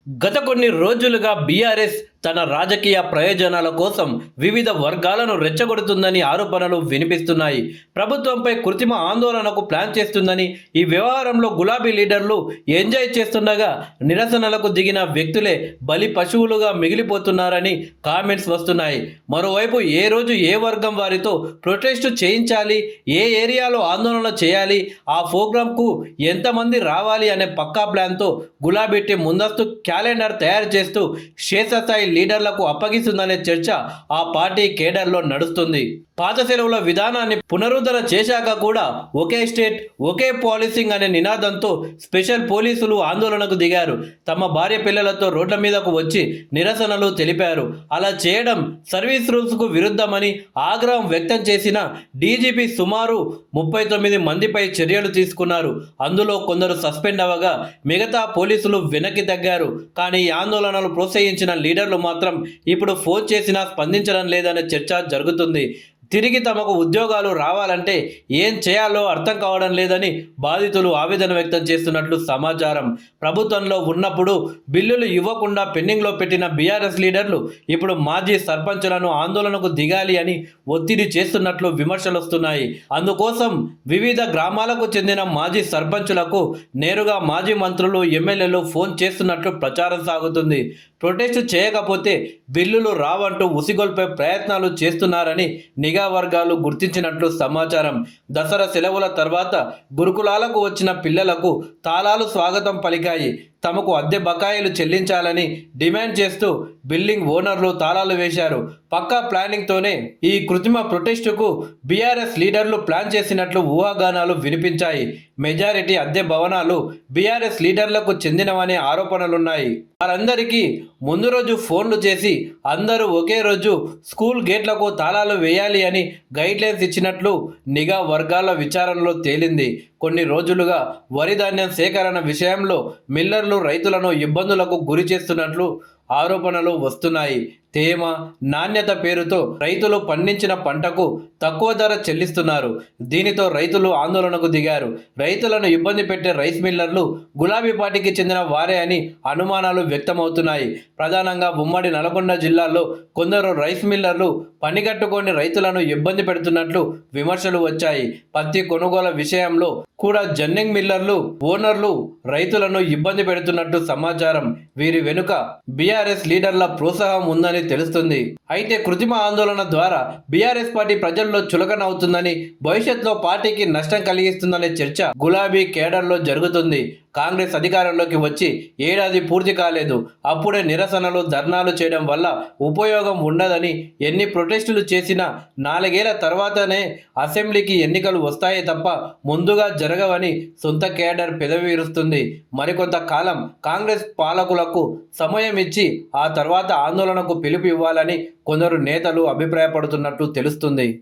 గత కొన్ని రోజులుగా బీఆర్ఎస్ తన రాజకీయ ప్రయోజనాల కోసం వివిధ వర్గాలను రెచ్చగొడుతుందని ఆరోపణలు వినిపిస్తున్నాయి. ప్రభుత్వంపై కృత్రిమ ఆందోళనకు ప్లాన్ చేస్తుందని, ఈ వ్యవహారంలో గులాబీ లీడర్లు ఎంజాయ్ చేస్తుండగా నిరసనలకు దిగిన వ్యక్తులే బలి పశువులుగా మిగిలిపోతున్నారని కామెంట్స్ వస్తున్నాయి. మరోవైపు ఏ రోజు ఏ వర్గం వారితో ప్రొటెస్ట్ చేయించాలి, ఏ ఏరియాలో ఆందోళన చేయాలి, ఆ ప్రోగ్రాంకు ఎంతమంది రావాలి అనే పక్కా ప్లాన్తో గులాబీ టీం ముందస్తు క్యాలెండర్ తయారు చేస్తూ క్షేత్రస్థాయి లీడర్లకు అప్పగిస్తుందనే చర్చ ఆ పార్టీ కేడర్లో నడుస్తుంది. పాత సెలవుల విధానాన్ని పునరుద్ధరణ చేశాక కూడా ఒకే స్టేట్ ఒకే పాలసింగ్ అనే నినాదంతో స్పెషల్ పోలీసులు ఆందోళనకు దిగారు. తమ భార్య పిల్లలతో రోడ్ల మీదకు వచ్చి నిరసనలు తెలిపారు. అలా చేయడం సర్వీస్ రూల్స్కు విరుద్ధమని ఆగ్రహం వ్యక్తం చేసిన డీజీపీ సుమారు 39 మందిపై చర్యలు తీసుకున్నారు. అందులో కొందరు సస్పెండ్ అవ్వగా మిగతా పోలీసులు వెనక్కి తగ్గారు. కానీ ఈ ఆందోళనలు ప్రోత్సహించిన లీడర్లు మాత్రం ఇప్పుడు ఫోన్ చేసినా స్పందించడం లేదనే చర్చ జరుగుతుంది. తిరిగి తమకు ఉద్యోగాలు రావాలంటే ఏం చేయాలో అర్థం కావడం లేదని బాధితులు ఆవేదన వ్యక్తం చేస్తున్నట్లు సమాచారం. ప్రభుత్వంలో ఉన్నప్పుడు బిల్లులు ఇవ్వకుండా పెండింగ్లో పెట్టిన బీఆర్ఎస్ లీడర్లు ఇప్పుడు మాజీ సర్పంచులను ఆందోళనకు దిగాలి అని ఒత్తిడి చేస్తున్నట్లు విమర్శలు వస్తున్నాయి. అందుకోసం వివిధ గ్రామాలకు చెందిన మాజీ సర్పంచులకు నేరుగా మాజీ మంత్రులు, ఎమ్మెల్యేలు ఫోన్ చేస్తున్నట్లు ప్రచారం సాగుతుంది. ప్రొటెస్ట్ చేయకపోతే బిల్లులు రావంటూ ఉసిగొల్పే ప్రయత్నాలు చేస్తున్నారని నిఘా వర్గాలు గుర్తించినట్లు సమాచారం. దసరా సెలవుల తర్వాత గురుకులాలకు వచ్చిన పిల్లలకు తాళాలు స్వాగతం పలికాయి. తమకు అద్దె బకాయిలు చెల్లించాలని డిమాండ్ చేస్తూ బిల్డింగ్ ఓనర్లు తాళాలు వేశారు. పక్కా ప్లానింగ్తోనే ఈ కృత్రిమ ప్రొటెస్టుకు బీఆర్ఎస్ లీడర్లు ప్లాన్ చేసినట్లు ఊహాగానాలు వినిపించాయి. మెజారిటీ అద్దె భవనాలు బీఆర్ఎస్ లీడర్లకు చెందినవనే ఆరోపణలున్నాయి. వారందరికీ ముందు రోజు ఫోన్లు చేసి అందరూ ఒకే రోజు స్కూల్ గేట్లకు తాళాలు వేయాలి అని గైడ్లైన్స్ ఇచ్చినట్లు నిఘా వర్గాల విచారణలో తేలింది. కొన్ని రోజులుగా వరి ధాన్యం సేకరణ విషయంలో మిల్లర్లు రైతులను ఇబ్బందులకు గురి చేస్తున్నట్లు ఆరోపణలు వస్తున్నాయి. తేమ, నాణ్యత పేరుతో రైతులు పండించిన పంటకు తక్కువ ధర చెల్లిస్తున్నారు. దీనితో రైతులు ఆందోళనకు దిగారు. రైతులను ఇబ్బంది పెట్టే రైస్ మిల్లర్లు గులాబీ పార్టీకి చెందిన వారే అని అనుమానాలు వ్యక్తమవుతున్నాయి. ప్రధానంగా ఉమ్మడి నల్గొండ జిల్లాలో కొందరు రైస్ మిల్లర్లు పనిగట్టుకొని రైతులను ఇబ్బంది పెడుతున్నట్లు విమర్శలు వచ్చాయి. పత్తి కొనుగోలు విషయంలో కూడా జన్నింగ్ మిల్లర్లు ఓనర్లు రైతులను ఇబ్బంది పెడుతున్నట్టు సమాచారం. వీరి వెనుక బీఆర్ఎస్ లీడర్ల ప్రోత్సాహం ఉందని తెలుస్తుంది. అయితే కృత్రిమ ఆందోళన ద్వారా బీఆర్ఎస్ పార్టీ ప్రజల్లో చులకన అవుతుందని, భవిష్యత్తులో పార్టీకి నష్టం కలిగిస్తుందనే చర్చ గులాబీ కేడర్లో జరుగుతుంది. కాంగ్రెస్ అధికారంలోకి వచ్చి ఏడాది పూర్తి కాలేదు. అప్పుడే నిరసనలు, ధర్నాలు చేయడం వల్ల ఉపయోగం ఉండదని, ఎన్ని ప్రొటెస్టులు చేసినా 4 ఏళ్ల తర్వాతనే అసెంబ్లీకి ఎన్నికలు వస్తాయే తప్ప ముందుగా జరగవని సొంత కేడర్ పెదవి విరుస్తుంది. మరికొంత కాలం కాంగ్రెస్ పాలకులకు సమయం ఇచ్చి ఆ తర్వాత ఆందోళనకు పిలుపు ఇవ్వాలని కొందరు నేతలు అభిప్రాయపడుతున్నట్టు తెలుస్తుంది.